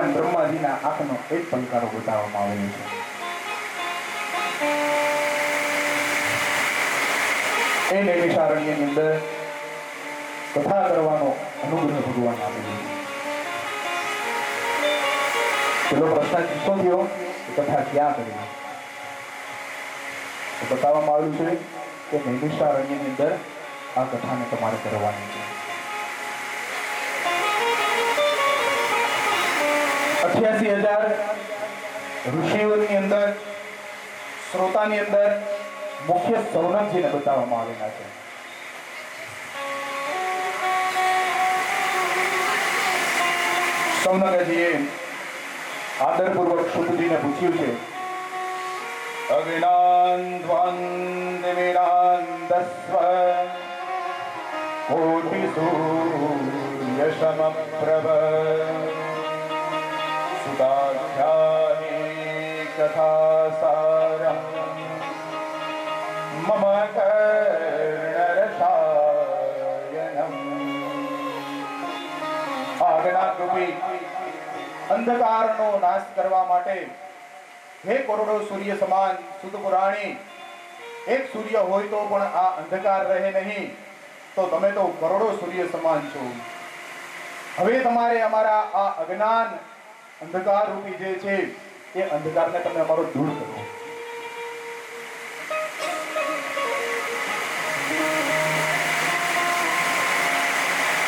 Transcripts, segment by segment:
ભગવાન બ્રહ્માજીના આંખનો એક પલકારો બતાવવામાં આવેલો છે. એ નૈમિષારણ્યની અંદર કથા કરવાનો અનુગ્રહ ભગવાન આપેલો છે. પેલો પ્રશ્ન શું થયો, કથા ક્યાં કરી? તો બતાવવામાં આવ્યું છે કે નૈમિષારણ્યની અંદર આ કથાને તમારે કરવાની છે. 88,000 ઋષિઓની અંદર, શ્રોતાની અંદર મુખ્ય સૌનકજીને બતાવવામાં આવેલા છે. સૌનકજીએ આદરપૂર્વક શુદ્ધજીને પૂછ્યું છે, અગ્નિનાન્દ્વંદિમિનાન્દસ્વ કોટિસૂર્યસમપ્રભ સુદાખ્યાની કથાસારં મમ કર્ણરસાયનમ. આજ્ઞારૂપી અંધકારનો નાશ કરવા માટે હે કરોડો સૂર્ય સમાન સુત પુરાણી, એક સૂર્ય હોય તો પણ આ અંધકાર રહે નહીં, તો તમે તો કરોડો સૂર્ય સમાન છો. હવે તમારે અમારા આ અજ્ઞાન અંધકાર રૂપી જે છે એ અંધકારને તમે અમારો દૂર કરો.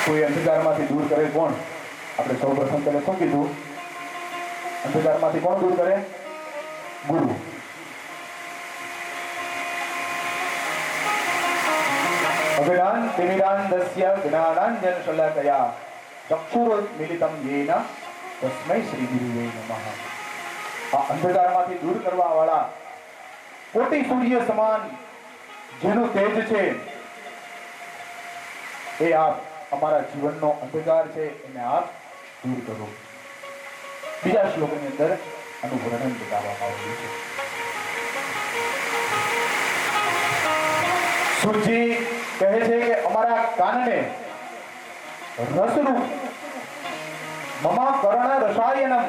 કોઈ અંધકારમાંથી દૂર કરે કોણ? આપણે સૌ પ્રથમ પહેલા શું કીધું? અંધકારમાંથી કોણ દૂર કરે? ગુરુ. અજ્ઞાન તિમિરાન્ધસ્ય જ્ઞાનાંજન શલાકયા ચક્ષુરોન્મિલિતમ યેન તસ્મૈ શ્રી ગુરુવે નમઃ. આ અંધકારમાંથી દૂર કરવા વાળા કોટી સૂર્ય સમાન જેનું તેજ છે, એ આપ અમારા જીવનનો અંધકાર છે એને આપ દૂર કરો. બીજા શ્લોકની અંદર આનું વર્ણન બતાવવામાં આવ્યું છે. સૂર્યજી કહે છે કે અમારા કાનને રસરૂપ મમા કર્ણ રસાયનમ,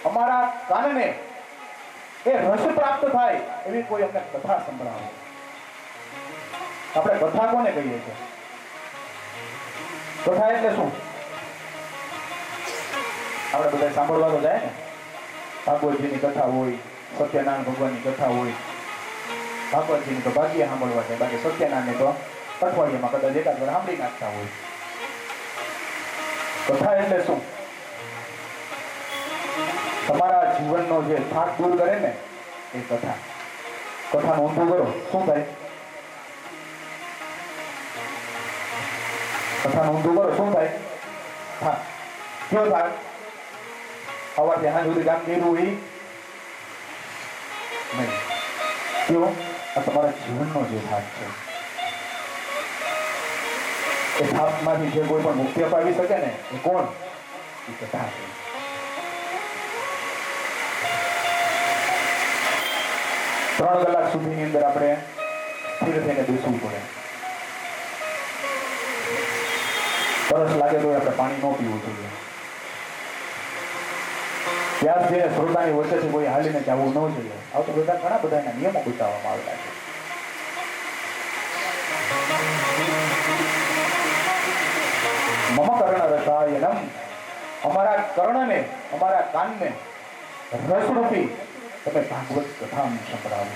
અમારા કાનને એ રસ પ્રાપ્ત થાય એવી કોઈ અમને કથા સંભળાવો. આપણે કથા કોને કહીએ છીએ? કથા એટલે શું? આપણે બધા સાંભળવા તો જાય ને, ભાગવતજીની કથા હોય, સત્યનારાયણ ભગવાનની કથા હોય. ભાગવતજીની તો ભાગ્ય સાંભળવા જાય, બાકી સત્યનારાયણને તો અઠવાડિયામાં કદાચ એકાદ વાર સાંભળી નાખતા હોય. કથા એટલે શું? તમારા જીવનનો જે થાક દૂર કરે ને એ કથા. કથાનું ઊંધું કરો શું થાય? કથાનું ઊંધું કરો શું થાય? થાક. કયો થાક? સવારથી સાંજ સુધી કામ કર્યું હોય નહીં. કયો? આ તમારા જીવનનો જે થાક છે. એ થાકમાંથી જે કોઈ પણ મુક્તિ અપાવી શકે ને એ કોણ? એ કથા છે. ત્રણ કલાક સુધીની અંદર આપણે સ્થિર થઈને બેસવું પડે. તરસ લાગે તો આપણે પાણી ન પીવું જોઈએ. ત્યાર જઈને શ્રોતાની વચ્ચેથી કોઈ હાલીને જવું ન જોઈએ. આ તો બધા ઘણા બધા એના નિયમો બતાવવામાં આવેલા છે. મમ કર્ણ રસાયનમ, અમારા કર્ણને, અમારા કાનને રસરૂપી તમે ભાગવત કથા સંભળાવો.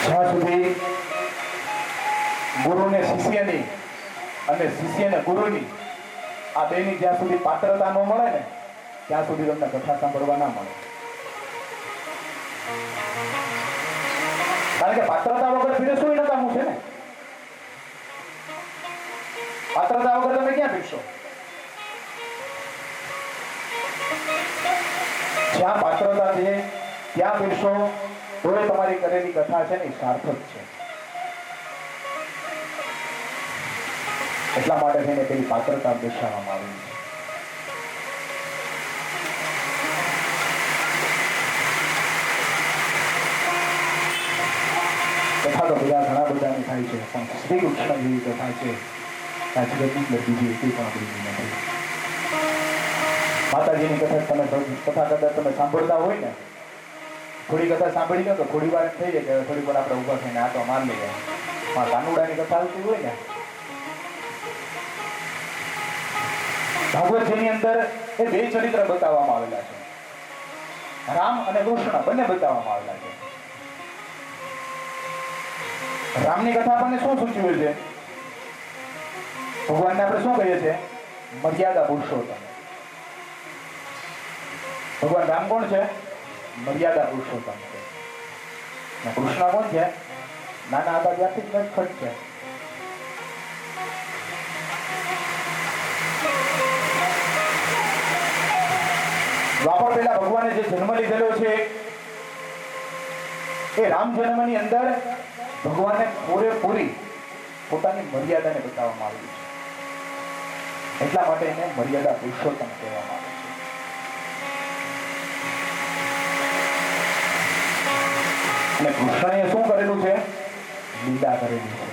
જ્યાં સુધી ગુરુને શિષ્યની અને શિષ્યને ગુરુની આ બેની જ્યાં સુધી પાત્રતા ન મળે ને ત્યાં સુધી તમને કથા સાંભળવા ના મળે. કારણ કે પાત્રતા વગર પીરસવું નકામું છે ને. પાત્રતા વગર તમે ક્યાં પીરશો? જ્યાં પાત્રતા છે ત્યાં પીરશો તો તમારી કરેલી કથા છે ને એ સાર્થક છે. એટલા માટે થઈને પેલી પાત્રતા દર્શાવવામાં આવી છે. કથા તો બધા ઘણા બધાની થાય છે, પણ શ્રી કૃષ્ણ જેવી કથા છે આ જગતની બીજી એકેય પણ અબીજી નથી. માતાજીની કથા તમે કથા કદાચ તમે સાંભળતા હોય ને, થોડી કથા સાંભળી લો તો થોડી વાર એમ થઈ જાય કે થોડી વાર આપણે ઊભા થઈને આટો માર લઈએ. કાનુડાની કથા આવતી હોય ને, ભાગવતજીની અંદર એ બે ચરિત્ર બતાવવામાં આવેલા છે. રામ અને કૃષ્ણ બંને બતાવવામાં આવેલા છે. રામની કથા આપણને શું સૂચવે છે? ભગવાનને આપણે શું કહીએ છીએ? મર્યાદા પુરુષોત્તમ. ભગવાન રામ કોણ છે? મર્યાદા પુરુષોત્તમ છે. કૃષ્ણ કોણ છે? નાના હતા ત્યારથી જ ખટ છે. દ્વાપર પહેલા ભગવાને જે જન્મ લીધેલો છે એ રામ જન્મની અંદર ભગવાને પૂરેપૂરી પોતાની મર્યાદાને બતાવવામાં આવી છે. એટલા માટે એને મર્યાદા પુરુષોત્તમ કહેવામાં આવે છે. અને કૃષ્ણએ શું કરેલું છે? લીલા કરેલી છે.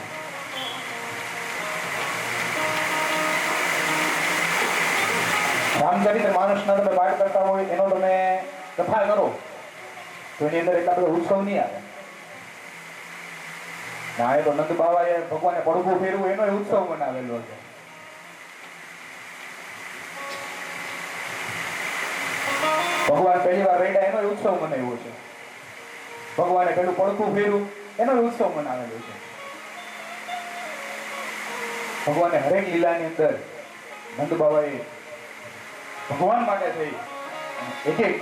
રામચરિત્ર માનસના તમે પાઠ કરતા હોય, એનો તમે કથા કરો તો એની અંદર એટલા બધા ઉત્સવ નહીં આવે. ના, એ તો નંદ બાવાએ ભગવાને પડઘું ફેરવું એનો ઉત્સવ બનાવેલો છે. ભગવાન પહેલી વાર રેડા એનો ઉત્સવ મનાવ્યો છે. ભગવાને પેલું પડઘું ફેરવું એનો ઉત્સવ મનાવેલો છે. ભગવાને હરેક લીલાની અંદર નંદ બાવાએ ભગવાન માટે થઈ એક એક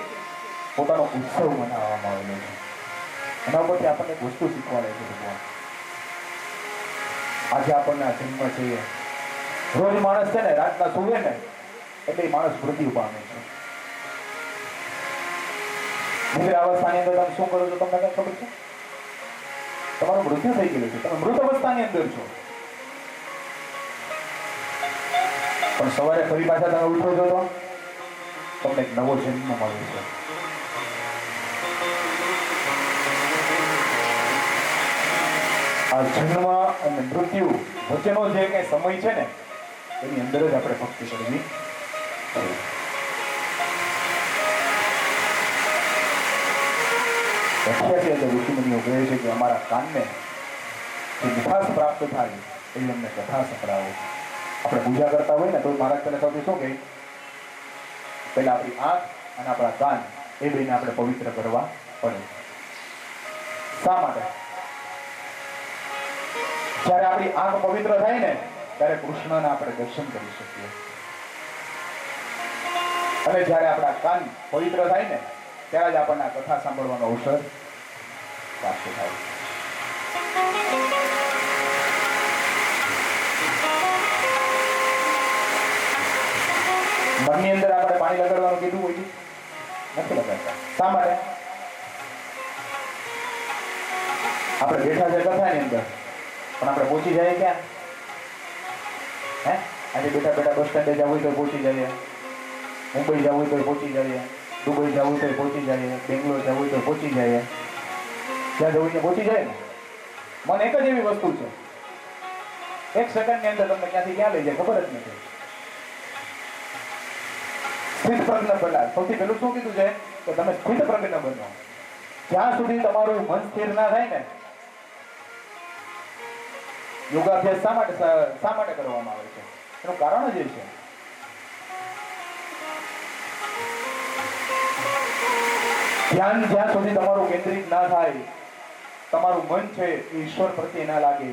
પોતાનો ઉત્સવ મનાવવામાં આવેલો છે. એના ઉપરથી આપણને એક વસ્તુ શીખવાડે છે ભગવાન. આજે આપણને આ જન્મ છે, રોજ માણસ છે ને રાતના સુવે ને એટલે માણસ મૃત્યુ પામે છે. નિદ્રા અવસ્થાની અંદર તમે શું કરો છો તમને કઈ ખબર છે? તમારું મૃત્યુ થઈ ગયેલું છે, તમે મૃત અવસ્થાની અંદર છો. પણ સવારે ફરી પાછા તમે ઉઠો છો તો તમને એક નવો જન્મ મળે છે. આ જન્મ અને મૃત્યુ વચ્ચેનો જે કઈ સમય છે ને એની અંદર જ આપણે ભક્તિ કરવી. ઋષિમુનિઓ કહે છે કે અમારા કાનને જે મીઠાશ પ્રાપ્ત થાય એવી અમને કથા સંભળાવો. આપણે પૂજા કરતા હોય ને તો મહારાજ પહેલા સૌથી શું કહે? પહેલા આપણી આંખ અને આપણા કાન એ બેને આપણે પવિત્ર કરવા પડે. શા માટે? જ્યારે આપણી આંખ પવિત્ર થાય ને ત્યારે કૃષ્ણના આપણે દર્શન કરી શકીએ. અને જ્યારે આપણા કાન પવિત્ર થાય ને ત્યારે જ આપણને કથા સાંભળવાનો અવસર પ્રાપ્ત થાય. મનની અંદર આપણે પાણી લગાડવાનું કીધું હોય નથી લગાડતા. શા માટે? આપણે બેઠા છે કથાની અંદર પણ આપણે પહોંચી જઈએ ક્યાં? આજે બેઠા બેઠા બસ સ્ટેન્ડે જવું હોય તો પહોંચી જઈએ, મુંબઈ જવું હોય તો પહોંચી જઈએ, દુબઈ જવું તો પહોંચી જઈએ, બેંગ્લોર જવું હોય તો પહોંચી જઈએ. જ્યાં જવું ત્યાં પહોંચી જાય ને. મન એક જ એવી વસ્તુ છે, એક સેકન્ડની અંદર તમને ક્યાંથી ક્યાં લઈ જાય ખબર જ નથી. સ્થિત પ્રજ્ઞ બના. સૌથી પહેલું શું કીધું છે કે તમે સ્થિત પ્રજ્ઞ બનો. જ્યાં સુધી તમારું મન સ્થિર ના થાય ને. યોગાભ્યાસ શા માટે કરવામાં આવે છે? એનું કારણ જ એ છે ધ્યાન જ્યાં સુધી તમારું કેન્દ્રિત ના થાય, તમારું મન છે એ ઈશ્વર પ્રત્યે ના લાગે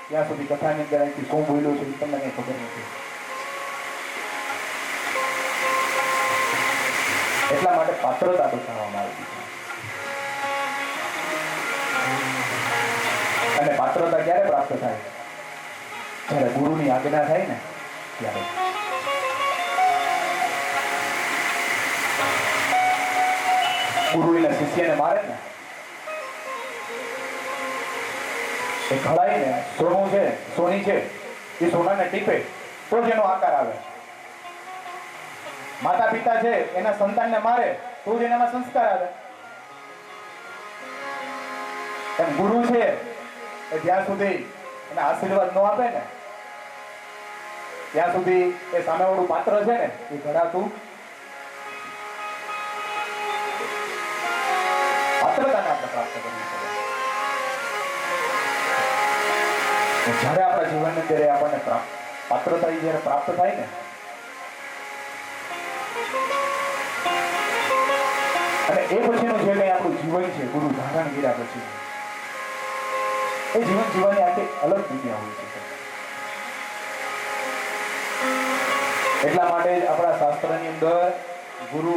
ત્યાં સુધી કથાની અંદર અહીંથી શું બોલ્યો છે તમને કઈ ખબર નથી. એટલા માટે પાત્રતા બતાવવામાં આવી છે. અને પાત્રતા ક્યારે પ્રાપ્ત થાય? જ્યારે ગુરુની આજ્ઞા થાય ને ત્યારે. ગુરુ એના શિષ્યને મારે ને એ ઘડાઈને સોનું છે, સોની છે એ સોનાને ટીપે તો જ એનો આકાર આવે. માતા પિતા છે એના સંતાનને મારે તો જ એનામાં સંસ્કાર આવે. એમ ગુરુ છે એ જ્યાં સુધી એના આશીર્વાદ ન આપે ને ત્યાં સુધી એ સામેવાળું પાત્ર છે ને એ ઘડાતું પાત્રતાને આપણે પ્રાપ્ત કરવી પડે. જ્યારે આપણા જીવનની અંદર આપણને પાત્રતા જ્યારે પ્રાપ્ત થાય ને અને એ પછીનું જે કંઈ આપણું જીવન છે ગુરુ ધારણ કર્યા પછી એ જીવન જીવવાની આખી અલગ દુનિયા હોય છે. એટલા માટે જ આપણા શાસ્ત્રની અંદર ગુરુ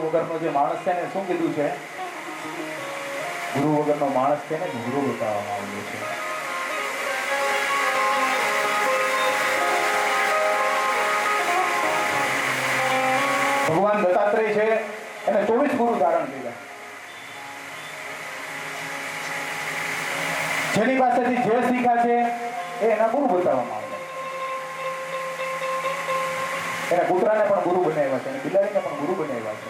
વગરનો જે માણસ છે ને શું કીધું છે? ગુરુ વગરનો માણસ છે ને ગુરુ બતાવવામાં આવ્યો છે. ભગવાન દત્તાત્રેય છે એને 24 ગુરુ ધારણ કર્યા. જેની પાસેથી જે શીખ્યા છે એ એના ગુરુ બતાવવામાં આવ્યા. એના કૂતરાને પણ ગુરુ બનાવ્યા છે અને બિલાડીને પણ ગુરુ બનાવ્યા છે.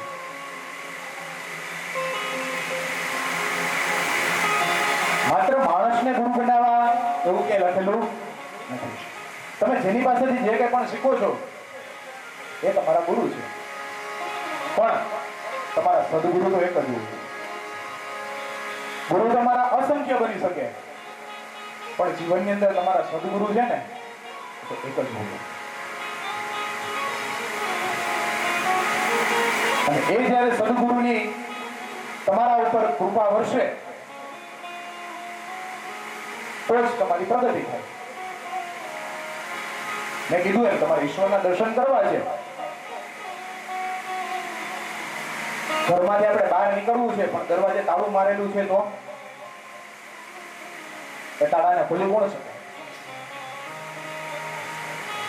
માત્ર માણસને ગુરુ બનાવવા એવું કે લખેલું નથી. તમે જેની પાસેથી જે કંઈ પણ શીખો છો એ તમારા ગુરુ છે. પણ તમારા સદગુરુ તો એક જ હોય. ગુરુ તમારા અસંખ્ય બની શકે પણ જીવનની અંદર તમારા સદગુરુ છે ને તો એક જ હોય. અને એ જ્યારે સદગુરુની તમારા ઉપર કૃપા વરસે તો જ તમારી પ્રગતિ થાય. મેં કીધું એમ તમારે ઈશ્વરના દર્શન કરવા છે. ઘરમાંથી આપણે બહાર નીકળવું છે પણ દરવાજે તાળું મારેલું છે તો એ તાળાને ખોલી કોણ શકે?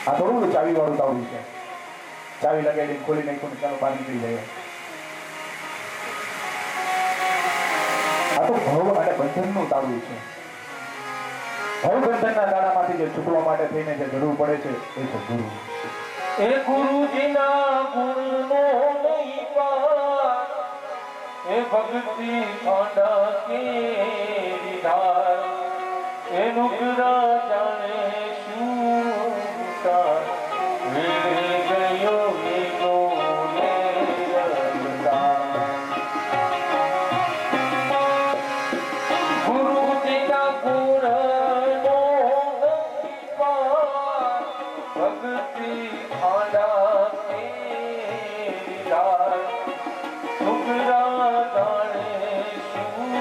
આ થોડું ચાવી વાળું તાળું છે. ચાવી લગાડી ખોલી નાખ્યું ચાલો બહાર નીકળી જાય. આ તો ભવ અને બંધનનું તાળું છે. ભવ બંધનના તાળામાંથી જે છૂટવા માટે થઈને જે જરૂર પડે છે એ છે ગુરુ. એ ગુરુજીના ગુણનો નહીં પાર, એ ભક્તિ ખાંડા કેરી ધાર, એ નુકરા જાણે શું તાર, વીણે ગયો વીનો ને રમતા. ગુરુજીના ગુણનો નહીં પાર, ભક્તિ ખાંડા કેરી ધાર, નુકરા જાણે શું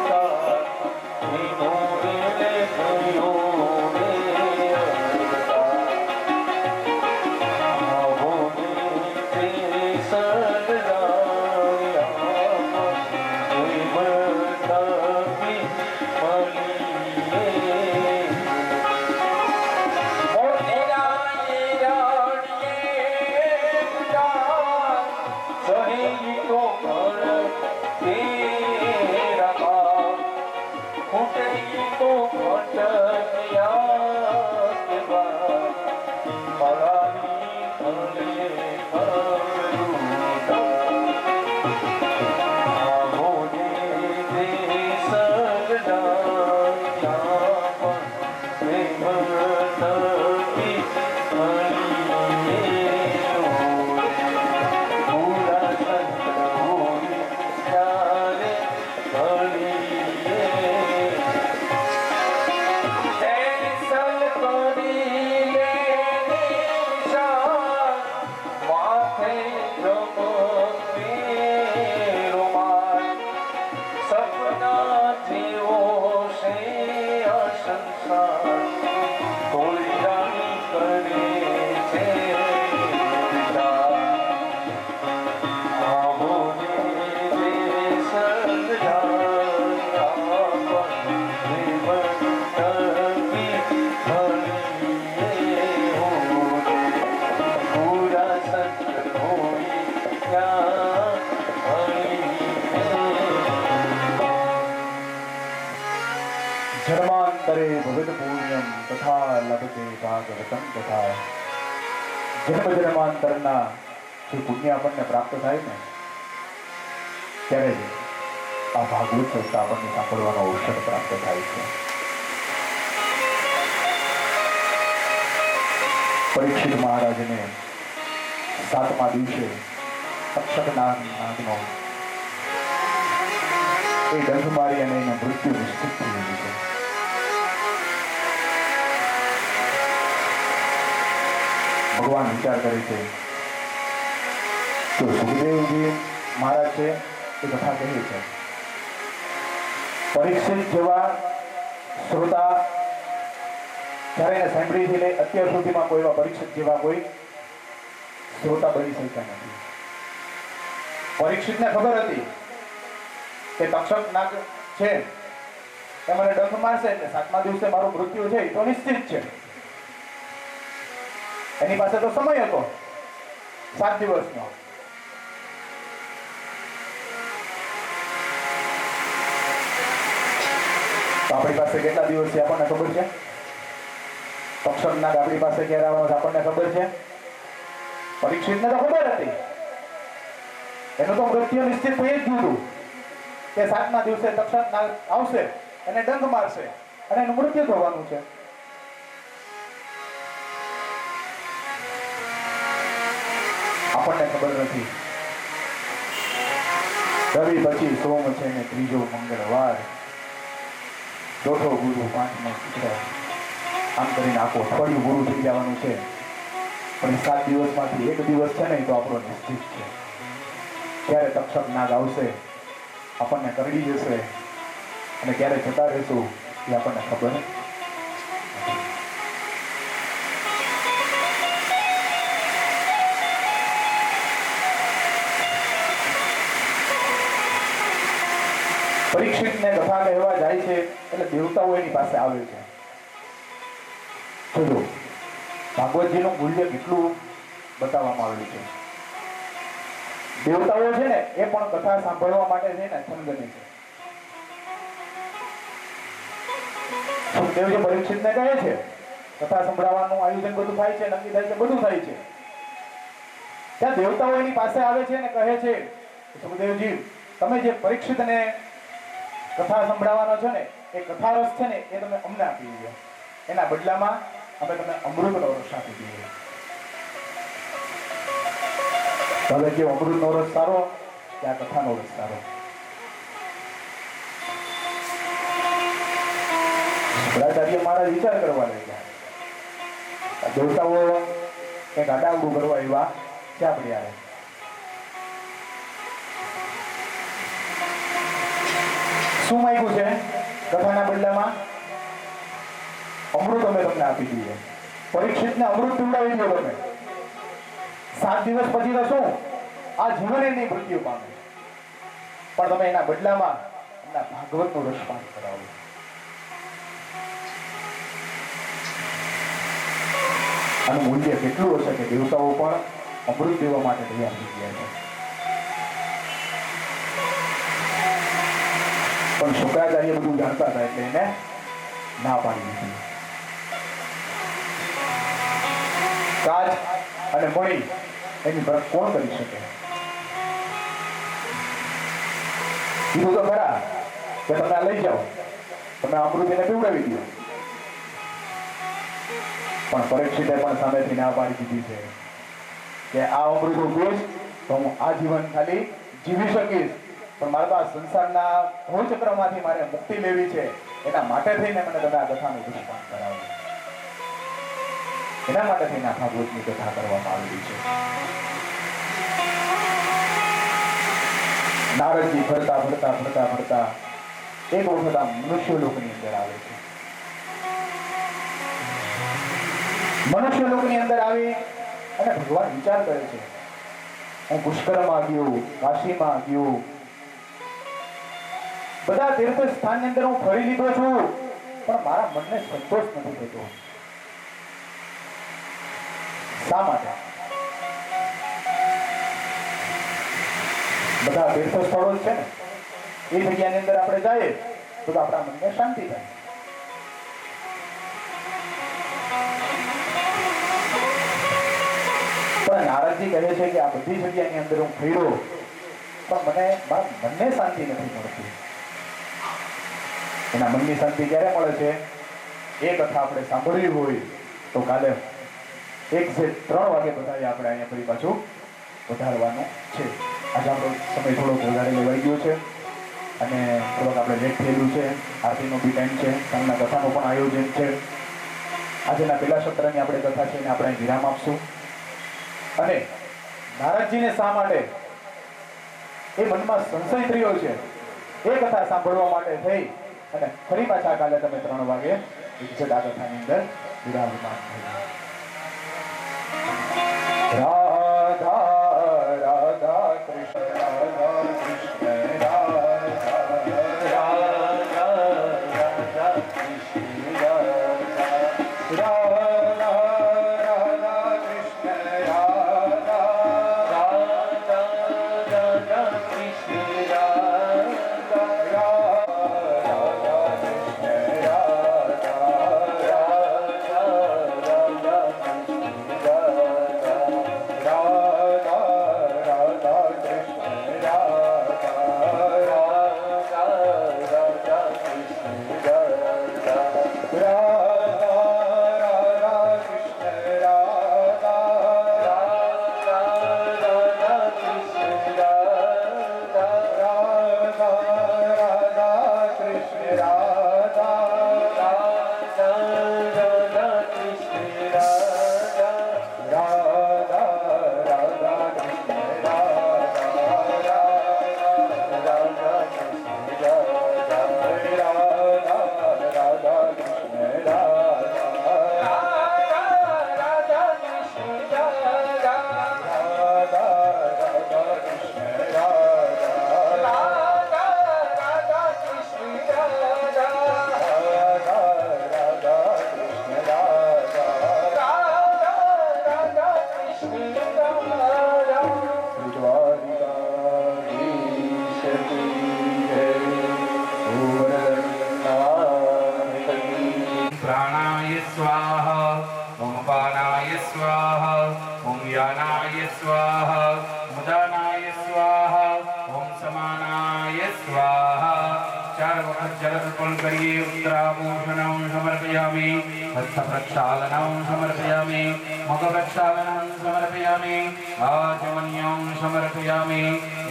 તાર, વીનો વીણે ગયો ને રમતા. આવો ને તે સદરાયા, કોઈ બતાવી મળીએ. જન્માંતરે ભગત પુણ્યમ તથા લભતે ભાગવતમ તથા. જન્મ જન્માંતરના જે પુણ્ય આપણને પ્રાપ્ત થાય ને ત્યારે જ આ ભાગવત સંસ્થા આપણને સાંભળવાનો અવસર પ્રાપ્ત થાય છે. પરીક્ષિત મહારાજને 7મા દિવસે તક્ષકનાગનો એ ડંખ મારી અને એનું મૃત્યુ નિશ્ચિત થઈ ગયું છે. ભગવાન વિચાર કરે છે તો સુખદેવજી મહારાજ છે એ કથા કહે છે. પરીક્ષિત જેવા શ્રોતા જ્યારે એને સાંભળી છે અત્યાર સુધીમાં કોઈ એવા પરીક્ષિત જેવા કોઈ શ્રોતા બની શક્યા નથી. પરીક્ષિતને ખબર હતી કે તક્ષક નાગ છે એ મને ડંખ મારશે એટલે 7મા દિવસે મારું મૃત્યુ છે એ તો નિશ્ચિત છે. એની પાસે તો સમય હતો 7 દિવસનો. તો આપણી પાસે કેટલા દિવસ છે આપણને ખબર છે? તક્ષક નાગ આપણી પાસે ક્યારે આવવાનો છે આપણને ખબર છે? પરીક્ષિતને તો ખબર હતી, એનું તો મૃત્યુ નિશ્ચિત થઈ જ ગયું કે 7મા દિવસે તક્ષક નાગ આવશે અને ડંખ મારશે અને એનું મૃત્યુ થવાનું છે. આપણને ખબર નથી. રવિ પછી સોમ છે ને ત્રીજો મંગળવાર, ચોથો ગુરુ, 5મો શુક્ર, આમ કરીને આખું અઠવાડિયું પૂરું થઈ જવાનું છે. પણ 7 દિવસમાંથી એક દિવસ છે ને તો આપણો નિશ્ચિત છે. ક્યારે તક્ષક નાગ આવશે આપણને કરડી જશે અને ક્યારે જતા રહેશું એ આપણને ખબર નથી. પરીક્ષિતને કથા કહેવા જાય છે એટલે દેવતાઓ એની પાસે આવે છે. ચલો ભાગવતજીનું મૂલ્ય કેટલું બતાવવામાં આવેલું છે. દેવતાઓ છે ને એ પણ કથા સાંભળવા માટે છે ને થનગને છે. સુખદેવજી પરીક્ષિતને કહે છે કથા સંભળાવવાનું આયોજન બધું થાય છે, નક્કી થાય છે, બધું થાય છે. ત્યાં દેવતાઓ એની પાસે આવે છે અને કહે છે સુખદેવજી તમે જે પરીક્ષિતને કથા સંભળાવવાનો છો ને એ કથા રસ છે ને એ તમે અમને આપી દીધો, એના બદલામાં અમે તમને અમૃતનો રસ આપી દઈએ. હવે કે અમૃતનો રસ સારો કે આ કથાનો રસ સારો? શંકરાચાર્ય મહારાજ વિચાર કરવા લાગ્યા. દેવતાઓ કંઈક આડાવડું કરવા એવા ચાપડિયા. શું માંગ્યું છે કથાના બદલામાં? અમૃત અમે તમને આપી દઈએ. પરીક્ષિતને અમૃત પીવડાવી દો તમે. 7 દિવસ પછી તો શું આ જીવન એની મૃત્યુ પામે, પણ તમે એના બદલામાં એમના ભાગવતનો રસપાન કરાવો. આનું મૂલ્ય કેટલું હશે કે દેવતાઓ પણ અમૃત દેવા માટે તૈયાર થઈ ગયા છે. પણ શુક્રાચાર્ય બધું જાણતા હતા એટલે એને ના પાડી દીધી. કાચ અને મણી એની ફરક કોણ કરી શકે? કીધું તો ખરા કે તમે આ લઈ જાઓ, તમે અમૃત એને પીવડાવી દો. પણ પરીક્ષિતે પણ સામેથી ના પાડી દીધી છે કે આ અમૃત હું પીશ તો હું આજીવન ખાલી જીવી શકીશ, પણ મારે તો આ સંસારના ભવચક્રમાંથી મારે મુક્તિ લેવી છે. એના માટે થઈને મને તમે આ કથાનું દુષ્પાન કરાવો. એના માટે થઈને આ ભાગવતની કથા કરવામાં આવેલી છે. નારદજી ફરતા ફરતા ફરતા ફરતા એક વખત આ મનુષ્ય લોકની અંદર આવે છે. મનુષ્ય લોકની અંદર આવી અને ભગવાન વિચાર કરે છે હું પુષ્કરમાં ગયો, કાશીમાં ગયો, બધા તીર્થ સ્થાનની અંદર હું ફરી લીધો છું, પણ મારા મનને સંતોષ નથી થતો. શા માટે? બધા તીર્થ સ્થળો છે ને એ જગ્યાની અંદર આપણે જઈએ તો આપણા મનને શાંતિ થાય. પણ નારદજી કહે છે કે આ બધી જગ્યાની અંદર હું ફર્યો પણ મને મારા મનને શાંતિ નથી મળતી. એના મનની શાંતિ ક્યારે મળે છે? એ કથા આપણે સાંભળવી હોય તો કાલે એક્ઝેક્ટ 3 વાગે બધાએ આપણે અહીંયા ફરી પાછું વધારવાનું છે. આજે આપણો સમય થોડોક વધારે લેવાઈ ગયો છે અને થોડોક આપણે લેટ થયેલું છે. આરતીનો બી ટાઈમ છે, સાંજના કથાનું પણ આયોજન છે. આજના પહેલા સત્રની આપણે કથા છે એને આપણે વિરામ આપશું. અને નારદજીને શા માટે એ મનમાં સંશય થયો છે એ કથા સાંભળવા માટે થઈ અને ફરી પાછા કાલે તમે 3 વાગે એક્ઝેક્ટ આ કથાની અંદર વિરાજમાન થયા. રાધા રાધા કૃષ્ણ રાધા કૃષ્ણ રાધા રાધા રાધા કૃષ્ણ રાધા રાધા રાધા કૃષ્ણ રાધા રાધા રાધા કૃષ્ણ રાધા રાધા કૃષ્ણ प्राणाय स्वाहा ओम पानाय स्वाहा ओम यानाय स्वाहा मुदानाय स्वाहा ओम समानाय स्वाहा. 4 वक्त जल अर्पण करिए. उत्तराभूषणं समर्पयामि, हस्त प्रक्षालनं समर्पयामि, मुख प्रक्षालनं समर्पयामि, आचमन्यं समर्पयामि.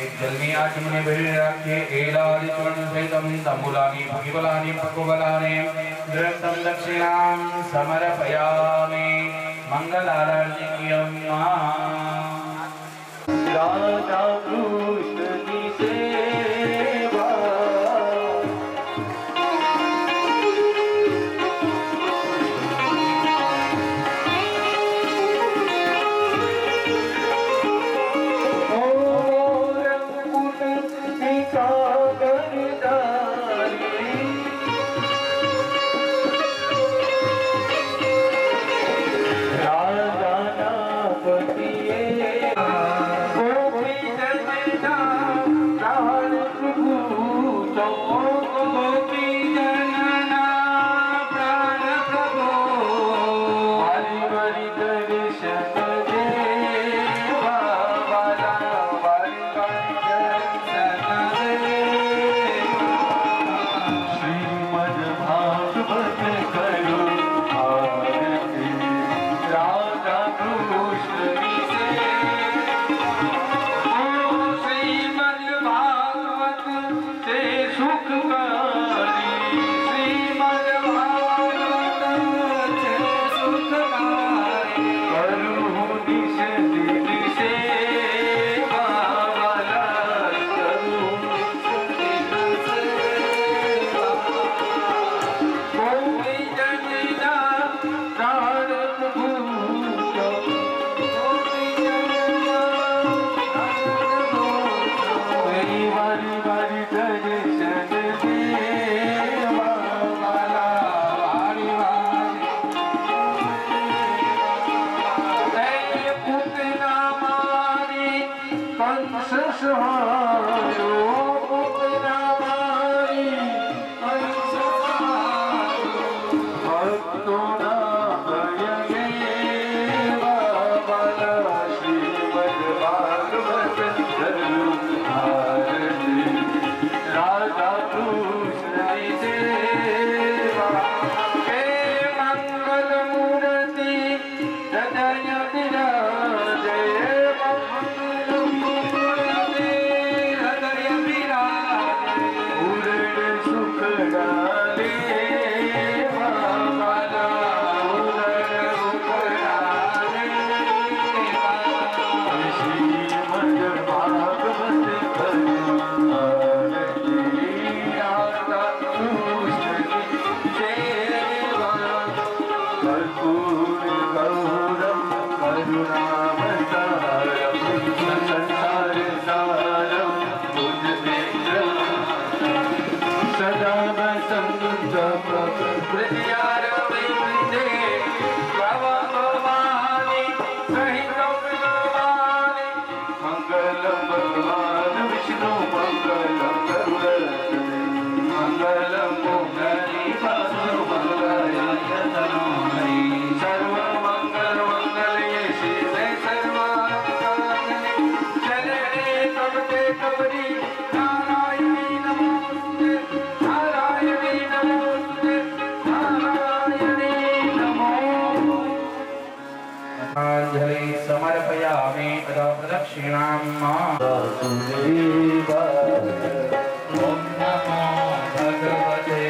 एक जल में आचमने भरे रखिए. एलादि चूर्ण सहितं तंबुलानि भगिबलानि पक्वबलानि दृष्टं दक्षिणां समर्पयामि. मंगलारण्यं राधा कृष्ण की सेवा मंगल मूर्ति समर्पयामि तदा प्रदक्षिणाम् ॐ नमो भगवते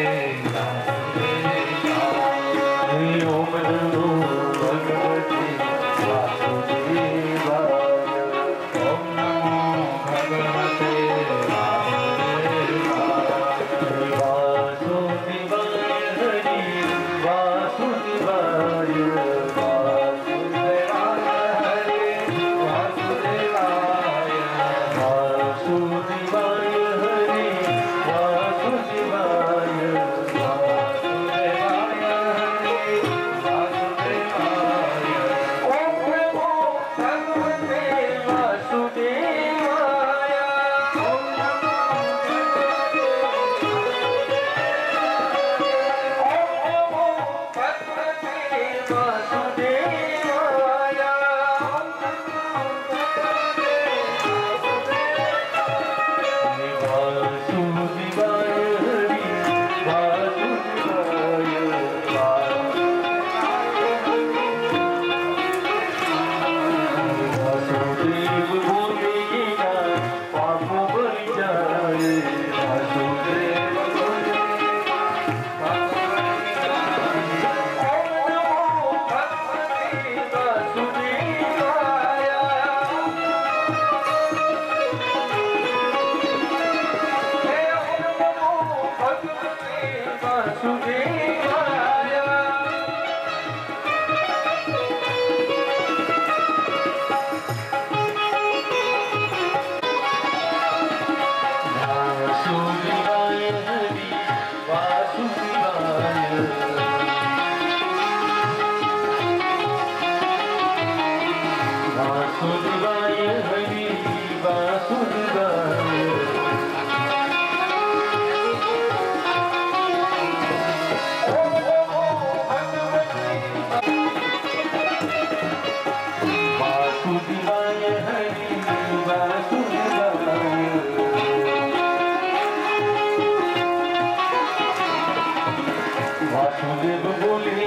वासुदेव बोले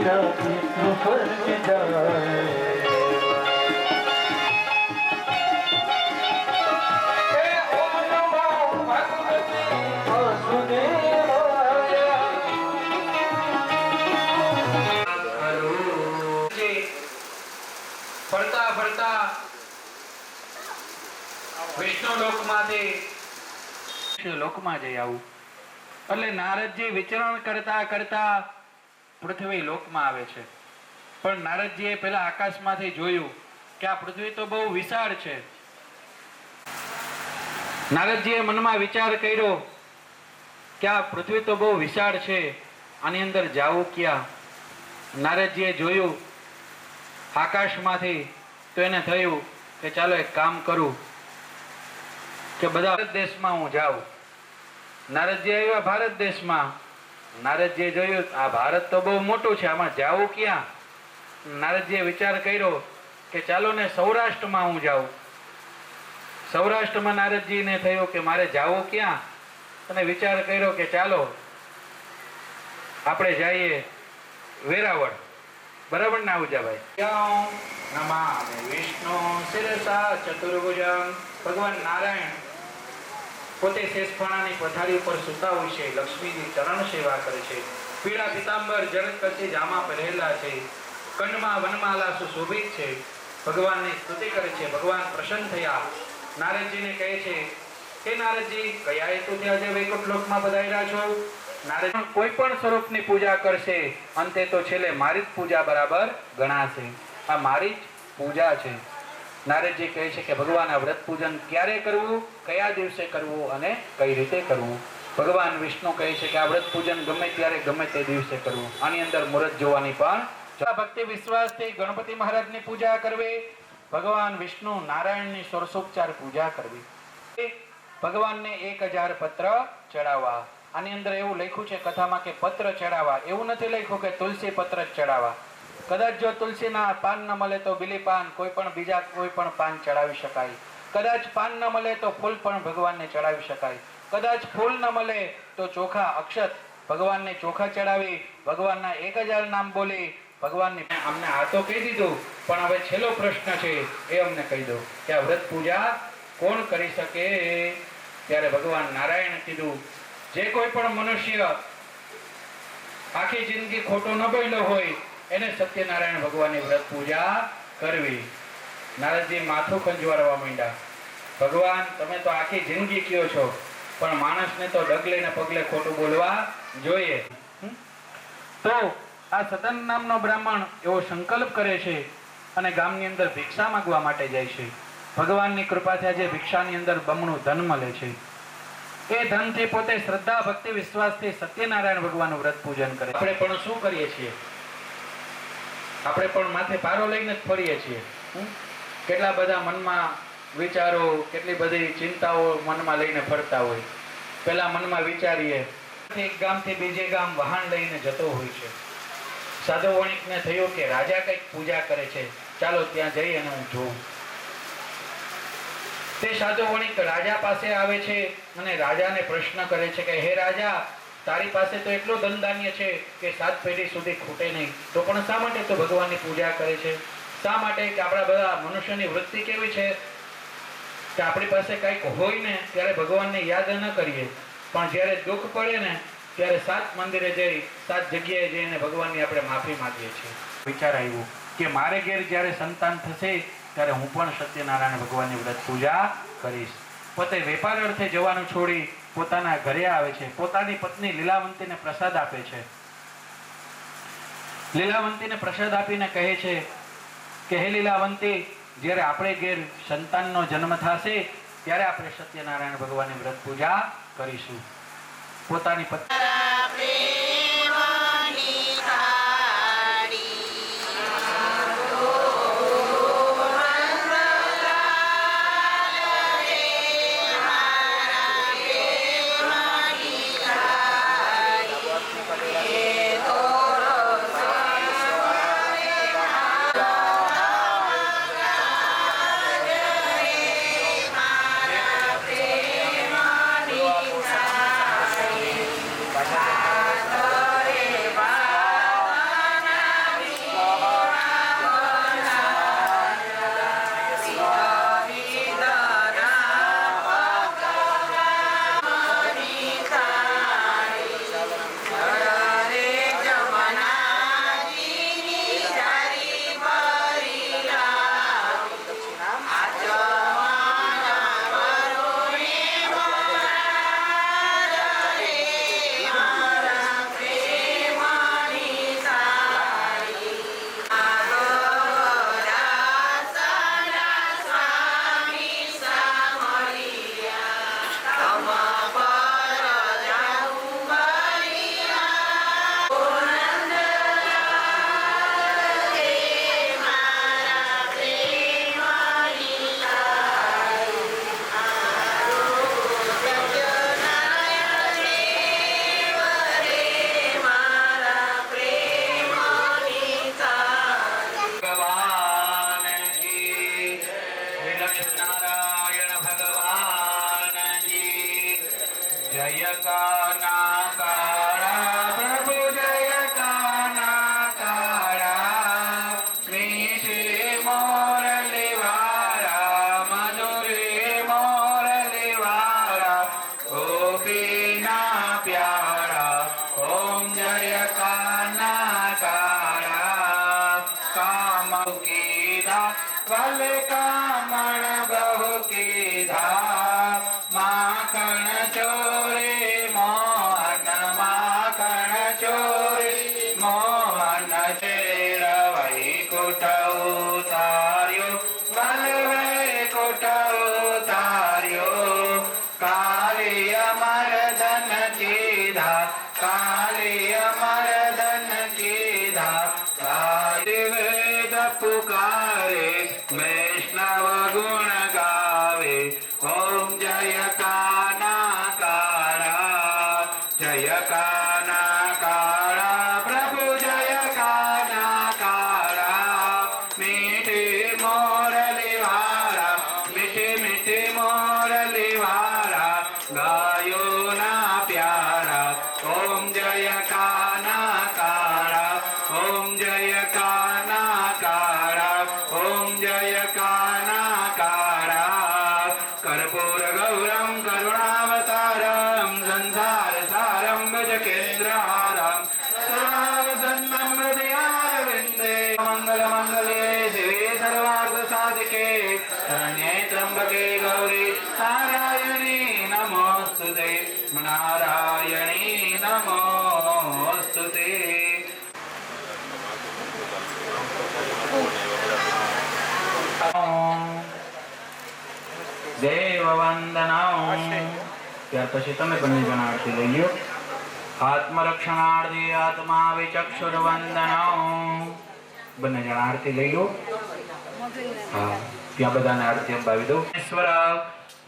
ना कृष्ण स्वर्ग जाए ફરતા ફરતા વિષ્ણુ લોકમાંથી લોકમાં જઈ આવું એટલે નારદજી વિચરણ કરતા કરતા પૃથ્વી લોકમાં આવે છે. પણ નારદજીએ પેલા આકાશમાંથી જોયું કે આ પૃથ્વી તો બહુ વિશાળ છે. નારદજીએ મનમાં વિચાર કર્યો કે આ પૃથ્વી તો બહુ વિશાળ છે, આની અંદર જાવું ક્યાં? નારદજીએ જોયું આકાશમાંથી તો એને થયું કે ચાલો એક કામ કરું કે બધા ભારત દેશમાં હું જાઉં. નારદજી આવ્યા ભારત દેશમાં. નારદજીએ જોયું આ ભારત તો બહુ મોટું છે, આમાં જાવું ક્યાં? નારદજીએ વિચાર કર્યો કે ચાલો ને સૌરાષ્ટ્રમાં હું જાઉં. સૌરાષ્ટ્રમાં નારદજીને થયું કે મારે જાવું ક્યાં? અને વિચાર કર્યો કે ચાલો આપણે જઈએ વેરાવળ. બરાબર ના ઉજાભાઈ? નમામિ વિષ્ણુ શિરસા ચતુર્ભુજં. ભગવાન નારાયણ પોતે શેષફણાની પથારી ઉપર સૂતા હોય છે. લક્ષ્મીજી ચરણ સેવા કરે છે. પીળા પીતાંબર જળકસી જામા પહેરેલા છે. કંઠમાં વનમાલા સુશોભિત છે. ભગવાનની સ્તુતિ કરે છે. ભગવાન પ્રસન્ન થયા. નારદજીને કહે છે, હે નારદજી, કયા હેતુથી આજે વૈકુંઠ લોકમાં પધાર્યા છો? નારદ કોઈ પણ સ્વરૂપની પૂજા કરશે, અંતે તો છેલ્લે મારી જ પૂજા બરાબર ગણાશે. આ મારી જ પૂજા છે. નારદજી કહે છે કે ભગવાન આ વ્રત પૂજન ક્યારે કરવું, કયા દિવસે કરવું અને કઈ રીતે કરવું? ભગવાન વિષ્ણુ કહે છે કે આ વ્રત પૂજન ગમે ત્યારે ગમે તે દિવસે કરવું. આની અંદર મુહૂર્ત જોવાની પણ ભક્તિ વિશ્વાસથી ગણપતિ મહારાજની પૂજા કરવી. ભગવાન વિષ્ણુ નારાયણની ષોડશોપચાર પૂજા કરવી. ભગવાનને 1000 પત્ર ચડાવવા. આની અંદર એવું લખ્યું છે કથામાં કે પત્ર ચડાવવા, એવું નથી લખ્યું કે તુલસી પત્ર જ ચડાવવા. કદાચ જો તુલસીના પાન ન મળે તો બીલી પાન, કોઈ પણ બીજા કોઈ પણ પાન ચડાવી શકાય. કદાચ પાન ન મળે તો ફૂલ પણ ભગવાનને ચડાવી શકાય. કદાચ ફૂલ ન મળે તો ચોખા અક્ષત ભગવાનને ચોખા ચડાવી, ભગવાનના 1000 નામ બોલી ભગવાનની. અમને આ તો કહી દીધું, પણ હવે છેલ્લો પ્રશ્ન છે એ અમને કહી દો કે આ વ્રત પૂજા કોણ કરી શકે? ત્યારે ભગવાન નારાયણ કીધું, જે કોઈ પણ મનુષ્ય આખી જિંદગી ખોટો ન બોલ્યો હોય એને સત્યનારાયણ ભગવાનની વ્રત પૂજા કરવી. નારદજી માથું ખંજવારવા માંડ્યા. ભગવાન, તમે તો આખી જિંદગી કયો છો, પણ માણસને તો ડગલે ને પગલે ખોટું બોલવા જોઈએ. તો આ સતન નામનો બ્રાહ્મણ એવો સંકલ્પ કરે છે અને ગામની અંદર ભિક્ષા માંગવા માટે જાય છે. ભગવાનની કૃપાથી આજે ભિક્ષાની અંદર બમણું ધન મળે છે. એ ધનથી પોતે શ્રદ્ધા ભક્તિ વિશ્વાસથી સત્યનારાયણ ભગવાનનું વ્રત પૂજન કરે. આપણે પણ શું કરીએ છીએ? આપણે પણ માથે પારો લઈને જ ફરીએ છીએ. કેટલા બધા મનમાં વિચારો, કેટલી બધી ચિંતાઓ મનમાં લઈને ફરતા હોય. પેલા મનમાં વિચારીએ, એક ગામથી બીજે ગામ વાહન લઈને જતો હોય છે. સાધુ વણિકને થયું કે રાજા કંઈક પૂજા કરે છે, ચાલો ત્યાં જઈ અને હું જોઉં. તે સાધુ વણિક રાજા પાસે આવે છે અને રાજાને પ્રશ્ન કરે છે કે હે રાજા, તારી પાસે તો એટલો ધનધાન્ય છે કે 7 પેઢી સુધી ખૂટે નહીં, તો પણ શા માટે તો ભગવાનની પૂજા કરે છે? શા માટે? કે આપણા બધા મનુષ્યની વૃત્તિ કેવી છે કે આપણી પાસે કંઈક હોય ને ત્યારે ભગવાનને યાદ ન કરીએ, પણ જ્યારે દુઃખ પડે ને ત્યારે 7 મંદિરે જઈ 7 જગ્યાએ જઈને ભગવાનની આપણે માફી માંગીએ છીએ. વિચાર આવ્યો કે મારે ઘેર જ્યારે સંતાન થશે ત્યારે હું પણ સત્યનારાયણ ભગવાનની વ્રત પૂજા કરીશ. પોતે વેપાર અર્થે જવાનું છોડી પોતાના ઘરે આવે છે. પોતાની પત્ની લીલાવંતીને પ્રસાદ આપે છે. લીલાવંતીને પ્રસાદ આપીને કહે છે કે હે લીલાવંતી, જ્યારે આપણે ઘેર સંતાનનો જન્મ થશે ત્યારે આપણે સત્યનારાયણ ભગવાનની વ્રત પૂજા કરીશું. પોતાની પત્ની જય કાના કાળા પ્રભુ જય કાના કાળા મીઠી सा फल कामण बहु कीधा माखण चोरे मोहन माखण चोरे मोहन चेर वैकुंठ उतार्यो वल वैकुंठ उतार्यो कालिय मर्दन कीधा कालिय मर्दन कीधा वेद पुकारे वैष्णव गुण गावे ओम जय काना काड़ा प्रभु जय काना काड़ा मीठे मोरली वाला मीठे मीठे मोरली वाला गायो ना प्यारा ओम जय काना काड़ा ओम जय काना काड़ा ओम जय काना काड़ा कर्पूर गौरम करुणावतारम संसार सारम भजकेन्द्रहारम सर्वसन्नं हृदयारविन्दे मंगल मंगले शिवे सर्वार्थ साधिके शरण्ये त्र्यंबके गौरी नारायणी नमोस्तुते नारायणी नमोस्तुते देव वंदनम ત્યાર પછી તમે બંને જણા આરતી લઈ લ્યો આત્મરક્ષણાર્થે આત્મા વિચક્ષુર વંદનમ બંને જણા આરતી લઈ લો હા ત્યાં બધાને આરતી અંબાવી દો ઈશ્વર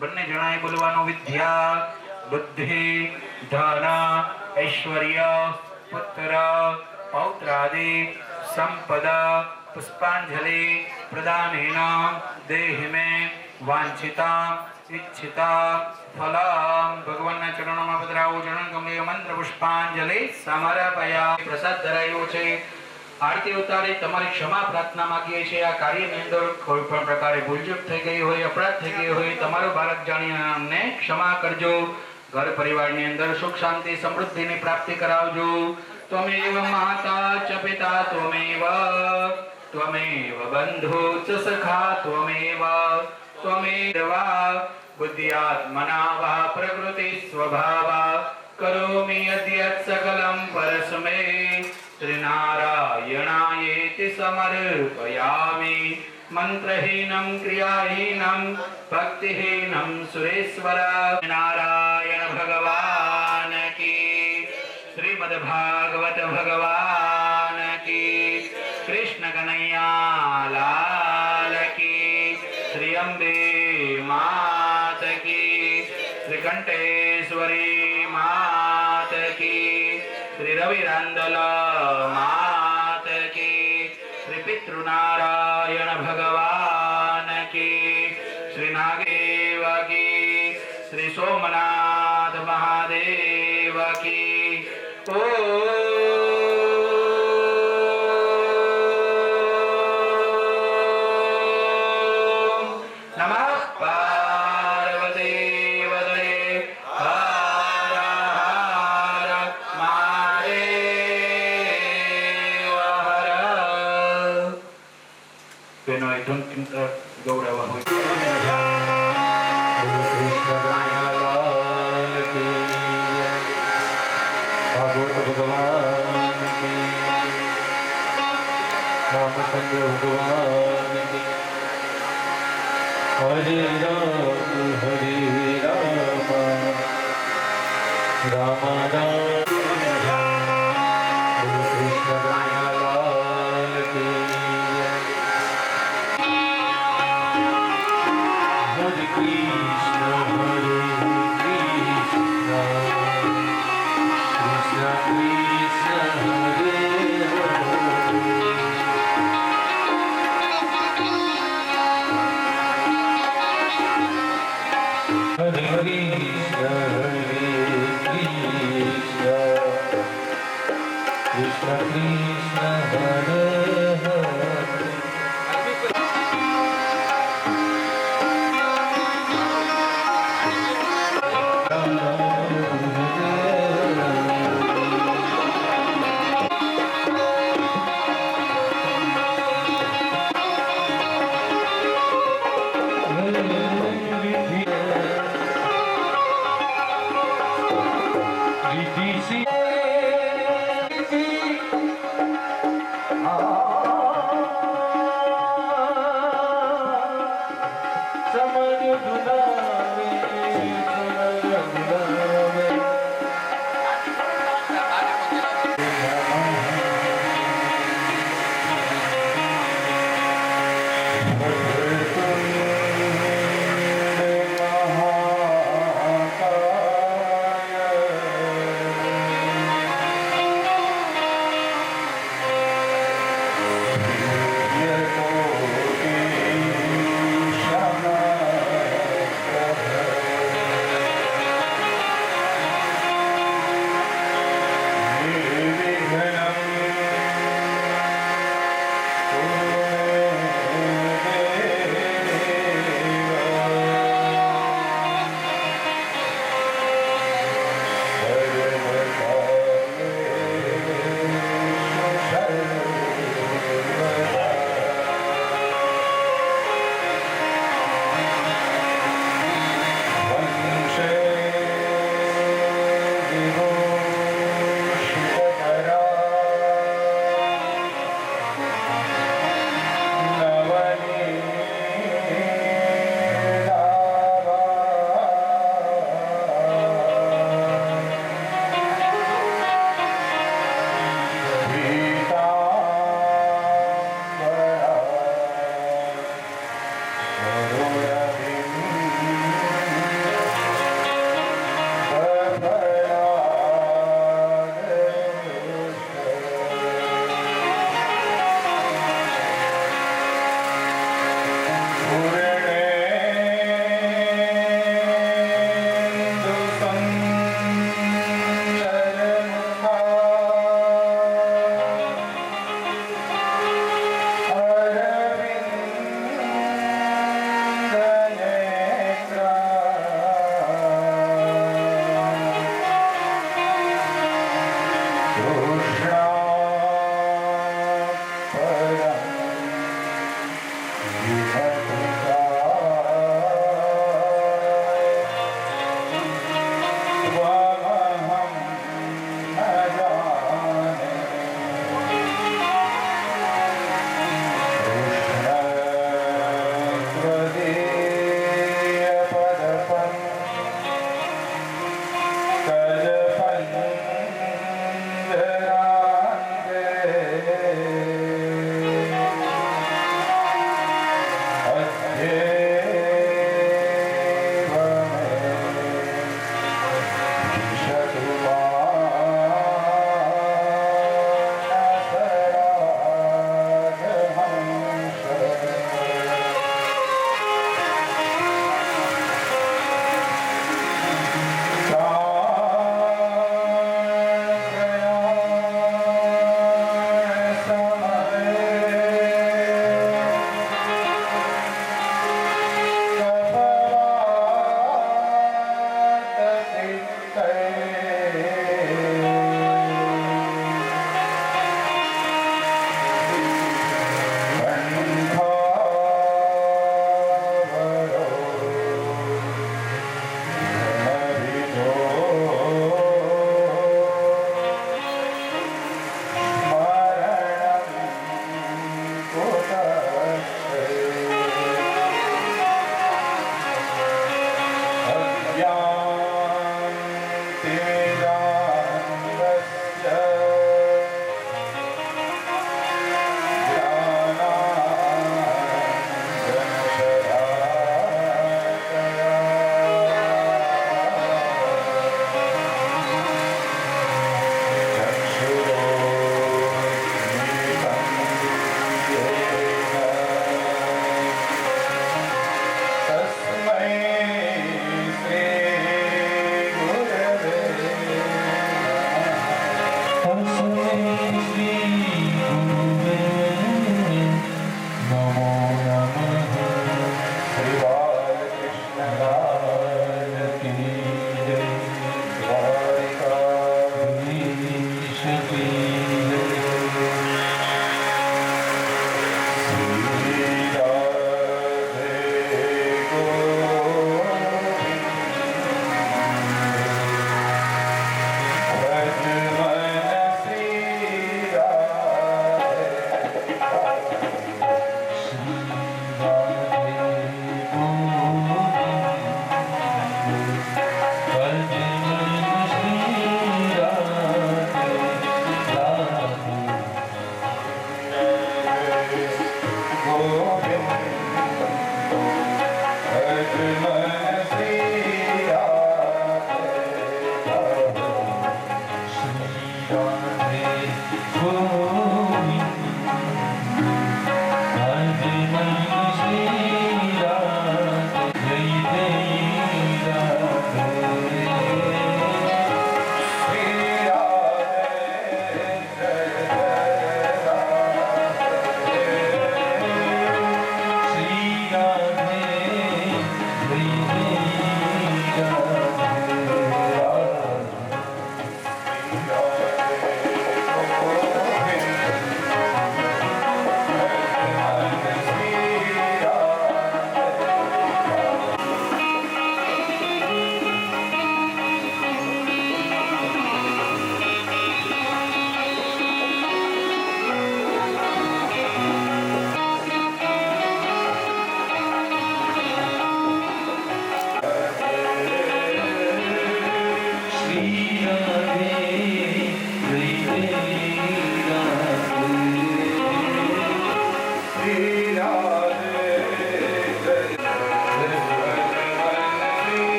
બંને જણાએ બોલવાનું વિદ્યા બુદ્ધિ ધન ઐશ્વર્ય પુત્ર પૌત્રાદિ સંપદા પુષ્પાંજલિ પ્રદાનેન દેહિ મે વાંછિતા इच्छिता फलम भगवान चरणों पधराવો ચરણ કમલે મંત્ર પુષ્પાંજલિ સમર્પયા પ્રસાદ ધરાયો છે આરતી ઉતારી તમારી ક્ષમા પ્રાર્થના માંગીએ છીએ આ કાર્યની અંદર કોઈ પણ પ્રકારે ભૂલચૂક થઈ ગઈ હોય અપરાધ થઈ ગયો હોય તમારો બાળક જાણીને અમને ક્ષમા કરજો ઘર પરિવારની અંદર સુખ શાંતિ સમૃદ્ધિની પ્રાપ્તિ કરાવજો ત્વમેવ માતા ચ પિતા ત્વમેવ બંધુ ચ સખા ત્વમેવ त्वमेव बुद्ध्यात्मना वा प्रकृति स्वभावा करोमि यद्यत् सकलं परस्मै श्रीनारायणायेति समर्पयामि मंत्रहीनं क्रियाहीनं भक्तिहीनं सुरेश्वर नारायण भगवान की श्रीमद् भागवत भगवान की कृष्ण कन्हैया लाल की श्री अम्बे मात की श्री कंठेश्वरी मात की श्री रविरंदल मात की श्री पितृनारायण भगवान की श्री नागेव की श्री सोमनाथ महादेव की गौरव भागवत भगवान की रामचंद्र भगवान की हरे राम राम राम कृष्ण लाल की हरे कृष्ण कृष्ण कृष्ण हरे हरे कृष्ण कृष्ण कृष्ण हरे Yeah.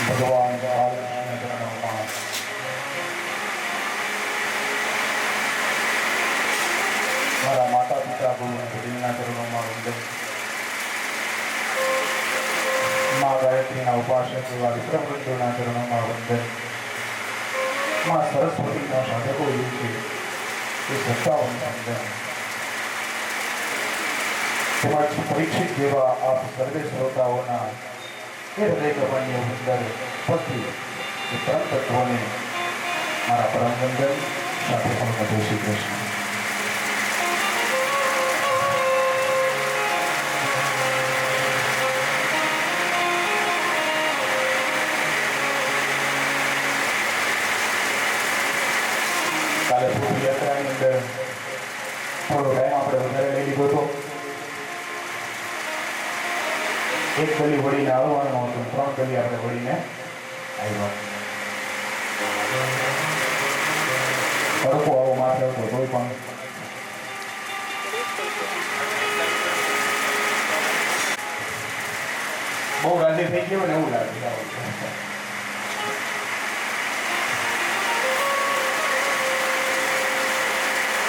ભગવાન બાલકૃષ્ણ ચરણોમાં મારા માતા પિતા ગુરુ વડીલના ચરણોમાં વંદન. મા ગાયત્રીના ઉપાસક એવા વિક્રમબંધુના ચરણોમાં વંદન. મા સરસ્વતીના સાધકો છે એ શ્રદ્ધાવંત વંદન. તેમજ પરીક્ષિત જેવા આપ સર્વે શ્રોતાઓના એ હૃદય કપણની અંદર ઉપસ્થિત એ પરમ તત્વોને મારા પરમ વંદન સાથે સમગ્ર શ્રી કૃષ્ણ. કાલે શોભાયાત્રાની અંદર થોડો ટાઈમ આપણે વધારે લઈ લીધો હતો. એક ગલી વળીને આવવાનું હતું, 3 ગલી આપણે વળીને આવ્યા. તડકો આવો માથે હતો કોઈ પણ બહુ રાજી થઈ ગયો ને એવું લાગે.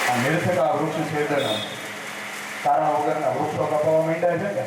આ નિરર્થક આ વૃક્ષ છેદન કારણ વગરના વૃક્ષો કપાવા માંડ્યા છે ને